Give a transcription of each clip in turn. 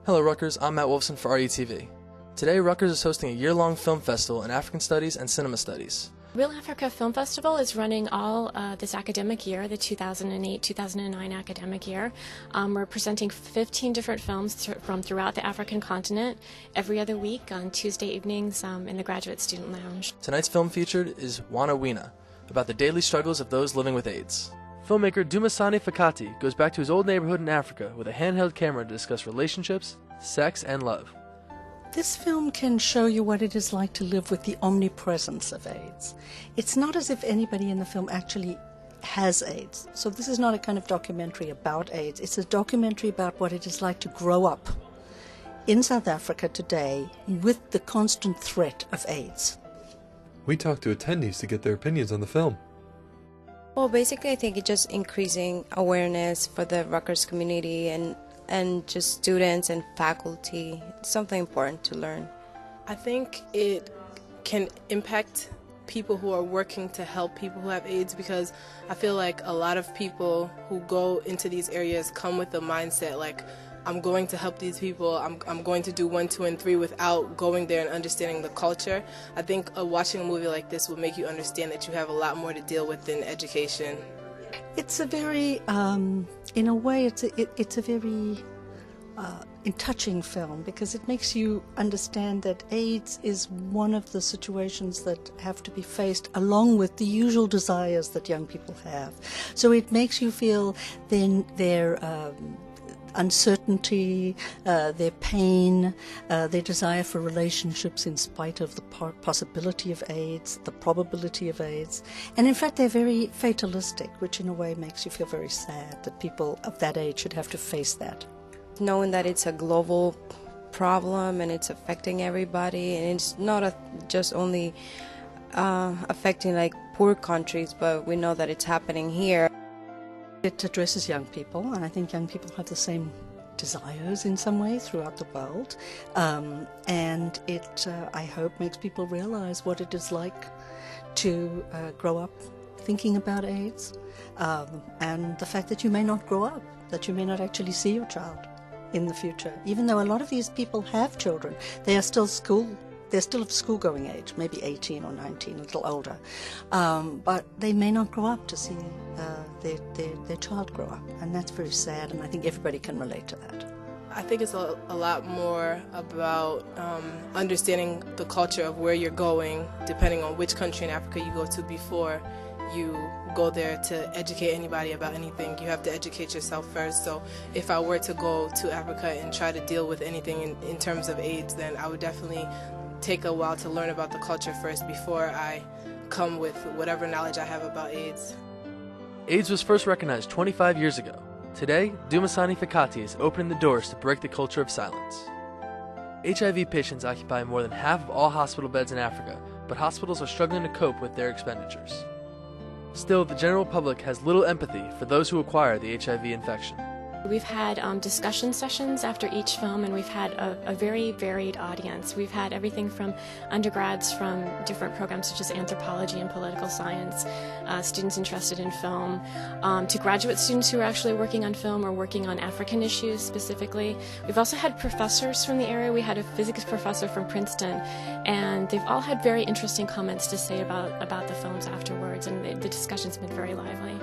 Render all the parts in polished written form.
Hello Rutgers, I'm Matt Wolfson for RUTV. Today Rutgers is hosting a year-long film festival in African Studies and Cinema Studies. Real Africa Film Festival is running all this academic year, the 2008-2009 academic year. We're presenting 15 different films from throughout the African continent every other week on Tuesday evenings in the Graduate Student Lounge. Tonight's film featured is Wana Wina, about the daily struggles of those living with AIDS. Filmmaker Dumasani Fakati goes back to his old neighborhood in Africa with a handheld camera to discuss relationships, sex, and love. This film can show you what it is like to live with the omnipresence of AIDS. It's not as if anybody in the film actually has AIDS. So this is not a kind of documentary about AIDS. It's a documentary about what it is like to grow up in South Africa today with the constant threat of AIDS. We talked to attendees to get their opinions on the film. Well, basically I think it's just increasing awareness for the Rutgers community and just students and faculty. It's something important to learn. I think it can impact people who are working to help people who have AIDS, because I feel like a lot of people who go into these areas come with the mindset like, I'm going to help these people, I'm going to do 1, 2, and 3 without going there and understanding the culture. I think watching a movie like this will make you understand that you have a lot more to deal with than education. It's a very, in a way, it's a very touching film, because it makes you understand that AIDS is one of the situations that have to be faced along with the usual desires that young people have. So it makes you feel their uncertainty, their pain, their desire for relationships in spite of the possibility of AIDS, the probability of AIDS. And in fact, they're very fatalistic, which in a way makes you feel very sad that people of that age should have to face that. Knowing that it's a global problem and it's affecting everybody, and it's not just only affecting like poor countries, but we know that it's happening here. It addresses young people, and I think young people have the same desires in some way throughout the world, and it, I hope, makes people realize what it is like to grow up thinking about AIDS, and the fact that you may not grow up, that you may not actually see your child in the future. Even though a lot of these people have children, they are still they're still of school-going age, maybe 18 or 19, a little older. But they may not grow up to see their child grow up, and that's very sad, and I think everybody can relate to that. I think it's a lot more about understanding the culture of where you're going, depending on which country in Africa you go to before you go there to educate anybody about anything. You have to educate yourself first. So if I were to go to Africa and try to deal with anything in terms of AIDS, then I would definitely take a while to learn about the culture first before I come with whatever knowledge I have about AIDS. AIDS was first recognized 25 years ago. Today, Dumasani Fakati is opening the doors to break the culture of silence. HIV patients occupy more than half of all hospital beds in Africa, but hospitals are struggling to cope with their expenditures. Still, the general public has little empathy for those who acquire the HIV infection. We've had discussion sessions after each film, and we've had a very varied audience. We've had everything from undergrads from different programs such as anthropology and political science, students interested in film, to graduate students who are actually working on film or working on African issues specifically. We've also had professors from the area. We had a physics professor from Princeton, and they've all had very interesting comments to say about the films afterwards, and the discussion's been very lively.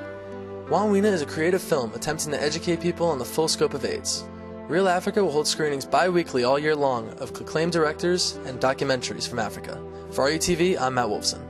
Wana Wina is a creative film attempting to educate people on the full scope of AIDS. Real Africa will hold screenings bi-weekly all year long of acclaimed directors and documentaries from Africa. For RUTV, I'm Matt Wolfson.